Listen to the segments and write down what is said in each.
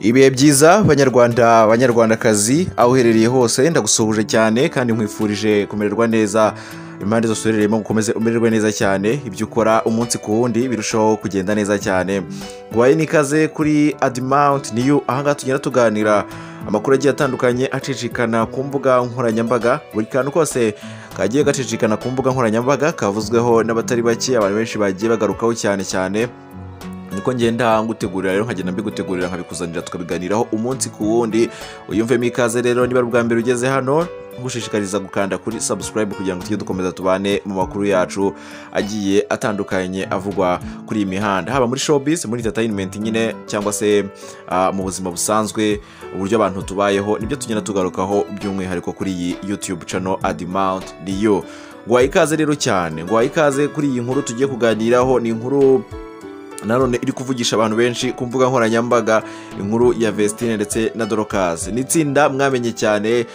Ibihe byiza banyarwanda banyarwandakazi aho uherereye hose ndagusuhuje cyane kandi nkwifurije kumererwa neza impande zose uherereyemo gukomeze umererwe neza cyane ibyo ukora umunsi ku wundi birushaho kugenda neza cyane guhaye nikaze kuri Admount New ahangaha tugenda tuganira amakuru agiye atandukanye acicikana ku mbuga nkoranyambaga buri kantu kose kagiye gacicikana ku mbuga nkoranyambaga kavuzweho n'abatari bake abantu benshi bagiye bagarukaho cyane niko ngenda ngutegurira rero nkagenda mbigutegurira nkabikuzanira tukabiganiraho umunsi ku wundi uyumvemo ikaze rero niba ubwa mbere ugeze hano ngushishikariza gukanda kuri subscribe kugira ngo tujye dukomeza tubane mu makuru yacu agiye atandukanye avugwa kuri iyi mihanda haba muri showbiz muri entertainment nyine cyangwa se mu buzima busanzwe uburyo abantu tubayeho nibyo tugenda tugarukaho by'umwihariko kuri iyi YouTube channel Admount New ngwaye ikaze rero cyane ngwaye ikaze kuri iyi nkuru tugiye kuganiraho ni inkuru nanone iri kuvugisha abantu benshi ku mbuga nkoranyambaga inkuru ya Vestine ndetse na Dorcas nitsinda mwamenye cyane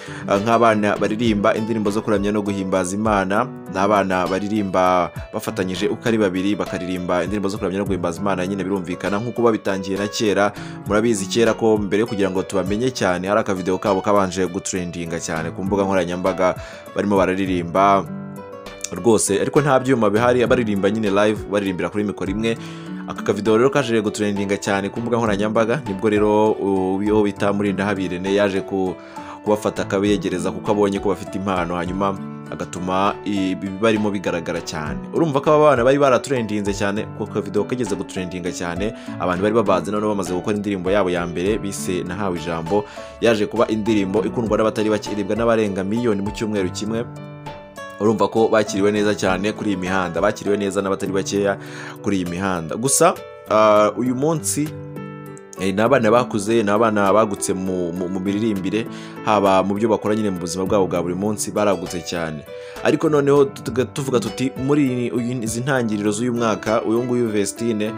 nk'abana baririmba indirimbo zo kuramya no guhimbaza Imana n'abana baririmba bafatanyije uko ari babiri bakaririmba indirimbo zo kuramya no guhimbaza Imana nyine birumvikana nk'uko babitangiye na kera murabizi kera ko mbere kugira ngo tubamenye cyane hari aka video kabo kabanje gutrendinga cyane ku mbuga nkoranyambaga barimo bararirimba rwose ariko nta byuma bihari abaririmba nyine live baririmbira kuri mikoro imwe aka video rero kaje gutrendinga cyane ku mbuga nkoranyambaga nibwo rero uwo bita Murindahabirene yaje kubafata akabegereza kuko abonye ko bafite impano hanyuma agatuma barimo bigaragara cyane urumva ko abana bari baratrendinze cyane kuko video kageze gutrendinga cyane abantu bari babaze none bamaze gukora indirimbo yabo ya mbere bise Nahawe Ijambo yaje kuba indirimbo ikundwa n'abatari bakiribwa n'abarenga miliyoni mu cyumweru kimwe urumva ko bakiriwe neza cyane kuri iyi mihanda bakiriwe neza n'abatari bakeya kuri iyi mihanda gusa uyu munsi n'abana bakuze n'abana bagutse mu miririmbire haba mu byo bakora nyine mu buzima bwabo bwa buri munsi baragutse cyane ariko noneho tuvuga tuti muri izi ntangiriro z'uyu mwaka uyu nguyu Vestine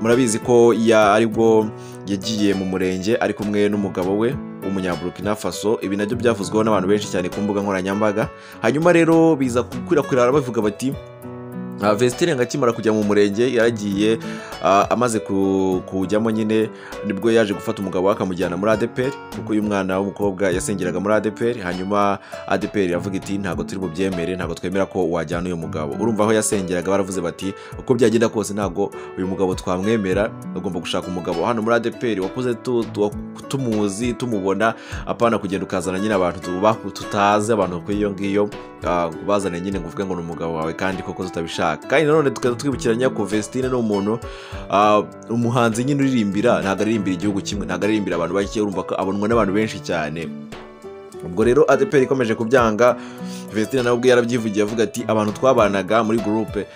murabizi ko aribwo yagiye mu murenge ari kumwe n'umugabo we w'umunyaburkina Faso ibi nabyo byavuzweho n'abantu benshi cyane ku mbuga nkoranyambaga hanyuma rero biza gukwirakwira bavuga bati Vestine ngakimara kujya mu murenge yaragiye amaze kujyamo nyine nibwo yaje gufata umugabo akamujyana muri ADPR kuko uyu mwana w'umukobwa yasengeraga muri ADPR hanyuma ADPR yavuga iti ntago turi bubyemere ntago twemera ko wajyana uyu mugabo urumva aho yasengeraga baravuze bati uko byagenda kose ntago uyu mugabo twamwemera ugomba gushaka umugabo hano muri ADPR wakuze tumuzi tumubona apana kugenda ukazana nyine abantu tutazi abantu ko iyo ngiyo bazane nyine nguvuge ngo n'umugabo wawe kandi koko tutabishaka kandi nanone twibukiranya ko Vestine no umuntu umuhanzi nyine uririmbira ntago aririmbira igihugu kimwe ntago aririmbira abantu bake urumva ko abonwa n'abantu benshi cyane ubwo rero ADPR ikomeje kubyanga Vestine nawe ubwe yarabyivugiye avuga ati abantu twabanaga muri groupe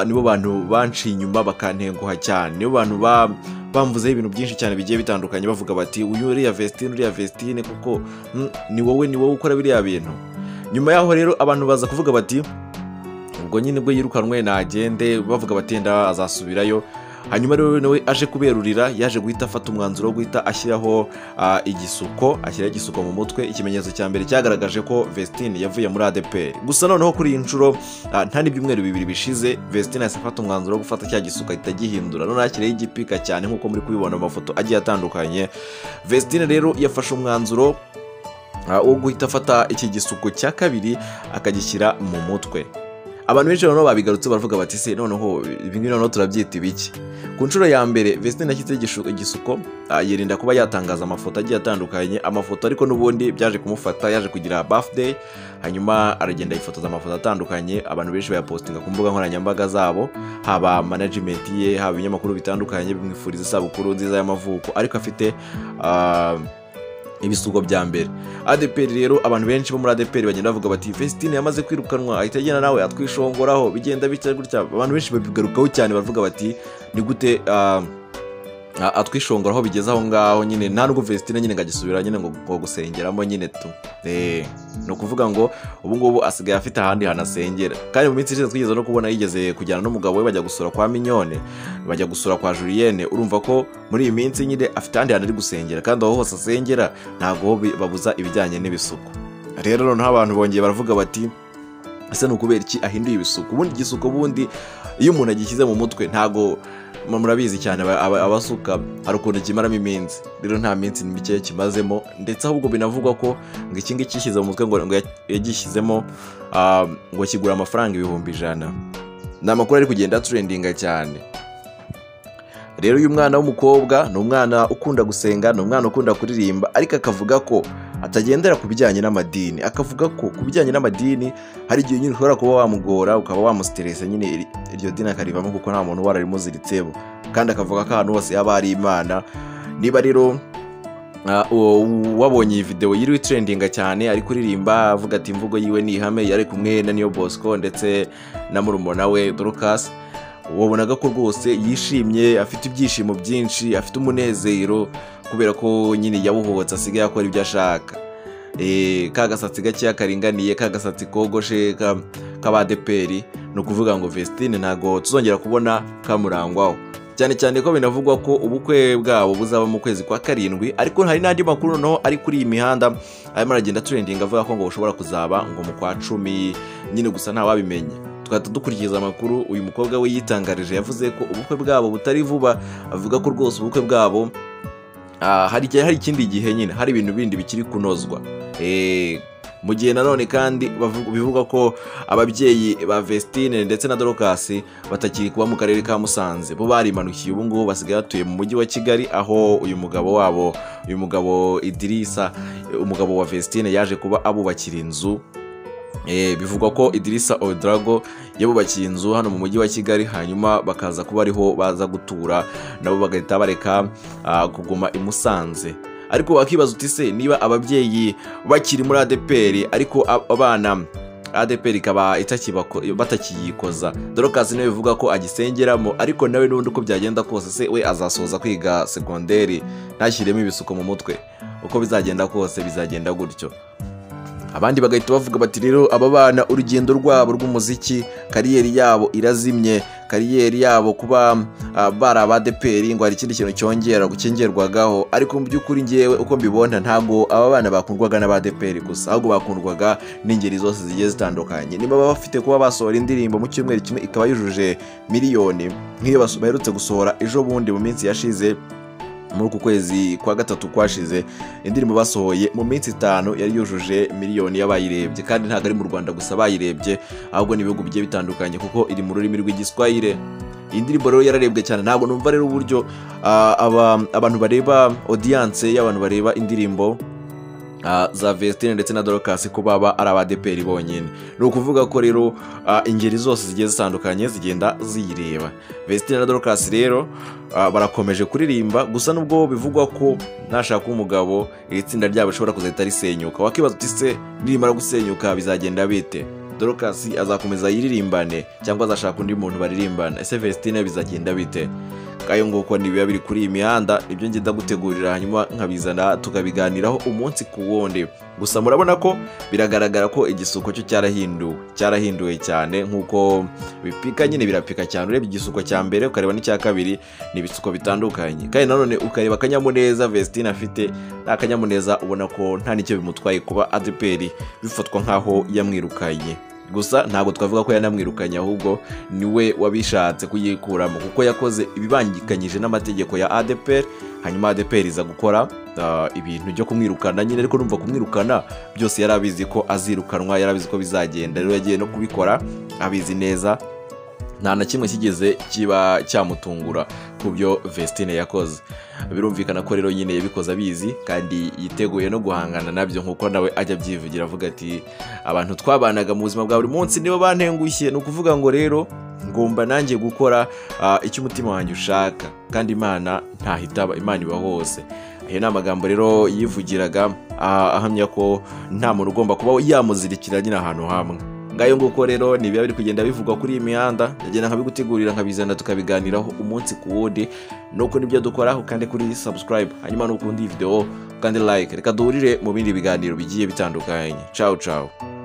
nibo bantu banciye inyuma bakantenguha cyane nibo bantu bamvuzeho ibintu byinshi cyane bigiye bitandukanye bavuga bati uyu uriya Vestine kuko ni wowe ukora biriya bintu nyuma yaho rero abantu baza kuvuga bati ubwo nyine bwo yirukanwe nagende bavuga batenda azasubirayo hanyuma rero nawe aje kuberurira yaje guhita afata umwanzuro wo guhita ashyiraho igisuko mu mutwe ikimenyetso cya mbere cyagaragaje ko Vestine yavuye muri ADPR gusa noneho kuri iyi nshuro nta n'ibyumweru bibiri bishize Vestine yase afata umwanzuro wo gufata cya gisuko ahita gihindura none akireho igipika cyane nk'uko muri kubibona mu mafoto agiye atandukanye Vestine rero yafashe umwanzuro wo guhita afata iki gisuko cya kabiri akagishyira mu mutwe abantu benshi noneho babigarutse baravuga bati se noneho ibingibi noneho turabyita ibiki ku nshuro ya mbere Vestine yashyize igisuko yirinda kuba yatangaza amafoto agiye atandukanye amafoto ariko n'ubundi byaje kumufata yaje kugira birthday hanyuma aragenda yifotoza amafoto atandukanye abantu benshi bayapostinga ku mbuga nkoranyambaga zabo haba management ye haba ibinyamakuru bitandukanye bimwifuriza isabukuru nziza y'amavuko ariko afite ibisuko bya mbere ADPR rero abantu benshi bo muri ADPR bagenda bavuga bati Vestine yamaze kwirukanwa ahita agenda nawe atwishongoraho bigenda bitya gutya abantu benshi babigarukaho cyane bavuga bati ni gute atwishongora aho bigeze aho ngaho nyine nta nubwo Vestine nyine ngagisubira nyine ngo gusengeramo nyine tu ni ukuvuga ngo ubu ngubu asigaye afite ahandi hantu asengera, kandi mu minsi ishize twigeze no kubona yigeze kujyana n'umugabo we bajya gusura kwa Mignone, bajya gusura kwa Julienne. Urumva ko muri iyi minsi nyine afite ahandi hantu ari gusengera, kandi aho hose asengera ntabwo babuza ibijyanye n'ibisuko. Rero noneho abantu bongeye baravuga bati ese ni ukubera iki ahinduye ibisuko? Ubundi igisuko bundi iyo umuntu agishyize mu mutwe ntabwo murabizi cyane abasuka hari ukuntu kimaramo iminsi, rero nta minsi mike kimazemo, ndetse ahubwo binavugwa ko ngo iki ngiki cyishyize mu mutwe ngo yagishyizemo ngo kigura amafaranga 1,100. ni amakuru ari kugenda trendinga cyane. Rero uyu mwana w'umukobwa ni umwana ukunda gusenga, ni umwana ukunda kuririmba, ariko akavuga ko atagendera ku bijyanye n'amadini. Akavuga ko ku bijyanye n'amadini hari igihe nyine ushobora kuba wamugora ukaba wamusteresa nyine iryo dini akarivamo kuko nta muntu wararimuziritseho, kandi akavuga ko ahantu hose yaba ari Imana. Niba rero wabonye iyi video yiri trendinga cyane ari kuririmba avuga ati imvugo yiwe ni ihame, yari kumwe na Niyo Bosco ndetse na murumuna we Dorcas, wabonaga ko rwose yishimye, afite ibyishimo byinshi, afite umunezero kubera ko nyine yabuhotse asigaye akora ibyo ashaka. Kagasatsi gake karinganiye, kagasatsi kogoshe k'abadeperi, no kuvuga ngo Vestine ntago tuzongera kubona kamurangwaho, cyane cyane ko binavugwa ko ubukwe bwabo buzaba mu kwezi kwa 7. Ariko hari n'andi makuru noneho ari kuri iyi mihanda arimo aragenda trending avuga ko ngo bushobora kuzaba ngo mu kwa 10 nyine, gusa nta wabimenye. Twata dukurikiza amakuru, uyu mukobwa we yitangarije yavuze ko ubukwe bwabo butari vuba, avuga ko rwose ubukwe bwabo hari ikindi gihe nyine, hari ibintu bindi bikiri kunozwa. Mu gihe nanone kandi bivuga ko ababyeyi ba Vestine ndetse na Dorcas batakiri kuba mu karere ka Musanze, bo barimanukiye ubu ngubu basigaye batuye mu mujyi wa Kigali, aho uyu mugabo Idrissa, umugabo wa Vestine, yaje kuba abubakira inzu. Bivugwa ko Idrissa Odrago yabubakiye inzu hano mu mujyi wa Kigali, hanyuma bakaza kuba ariho baza gutura, nabo bagahita bareka kuguma i Musanze. Ariko wakibaza uti se niba ababyeyi bakiri muri ADPR ariko abana ADPR ikaba batakiyikoza, Dorcas nawe bivuga ko agisengeramo, ariko nawe n'undi uko byagenda kose se we azasoza kwiga segonderi ntashyiremo ibisuko mu mutwe, uko bizagenda kose bizagenda gutyo. Abandi bagahita bavuga bati rero aba bana urugendo rwabo rw'umuziki, kariyeri yabo irazimye, kariyeri yabo kuba bara ADPR ngo hari ikindi kintu gukengerwagaho. Ariko mu by'ukuri ngewe uko mbibona ntago aba bana bakundwaga n'ADPR gusa, ahubwo bakundwaga n'ingeri zose zigiye zitandukanye. Niba bafite kuba basohora indirimbo mu cyumweru kimwe ikaba yujuje miliyoni, nk'iyo baherutse gusohora ejo bundi mu minsi yashize, muri uku kwezi kwa 3 kwashize, indirimbo basohoye mu minsi 5 yari yujuje miliyoni y'abayirebye, kandi ntago ari mu Rwanda gusa bayirebye, ahubwo n'ibihugu bigiye bitandukanye kuko iri mu rurimi rw'igiswahili. Indirimbo rero yararebwe cyane. Ntabwo numva rero uburyo abantu bareba audience y'abantu bareba indirimbo za Vestine ndetse na Dorcas ko baba ari ADPR bonyine. Ni ukuvuga ko rero ingeri zose zigiye zitandukanye zigenda ziyireba. Vestine na Dorcas rero barakomeje kuririmba, gusa nubwo bivugwa ko nashaka umugabo iri tsinda ryabo bishobora kuzahita risenyuka. Wakibaza uti se nirimara gusenyuka bizagenda bite? Dorcas azakomeza yiririmbane cyangwa azashaka undi muntu baririmbana? Ese Vestine bizagenda bite? Kayo nguko nibiba biri kuri iyi mihanda, ibyo ngenda gutegurira hanyuma nkabizana tukabiganiraho umunsi ku wundi. Gusa murabona ko biragaragara ko igisuko cyo cyarahinduwe cyane, nkuko bipika nyine birapika cyane. Ureba igisuko cya mbere ukareba n'icya kabiri ni ibisuko bitandukanye, kandi nanone ukareba akanyamuneza Vestine afite, n'akanyamuneza ubona ko nta nicyo bimutwaye kuba ADPR bifatwa nkaho yamwirukanye. Gusa ntabwo twavuga ko yanamwirukanye, ahubwo niwe wabishatse kuyikuramo kuko yakoze ibibangikanyije n'amategeko ya ADPR, hanyuma ADPR iza gukora ibintu byo kumwirukana nyine. Ariko numva kumwirukana byose yarabizi ko azirukanwa, yarabizi ko bizagenda, rero yagiye no kubikora abizi neza, nta na kimwe kigeze kiba cyamutungura ku byo Vestine yakoze. Birumvikana ko rero nyine yabikoze abizi kandi yiteguye no guhangana nabyo, nkuko nawe ajya byivugira avuga ati abantu twabanaga mu buzima bwa buri munsi nibo bantengushye. Ni ukuvuga ngo rero ngomba nanjye gukora icyo umutima wanjye ushaka, kandi Imana ntahitaba, Imana iba hose. Ayo ni amagambo rero yivugiraga ahamya ko nta muntu ugomba kuba yamuzirikira nyine ahantu hamwe. ngayo nguko rero ni biba biri kugenda bivugwa kuri iyi mihanda, ndagenda nkabigutegurira nkabizana tukabiganiraho umunsi ku wundi. Nuko nibyo dukoraho, kandi kuri subscribe, hanyuma nukundi video kandi like. Reka duhurire mu bindi biganiro bigiye bitandukanye. Ciao ciao.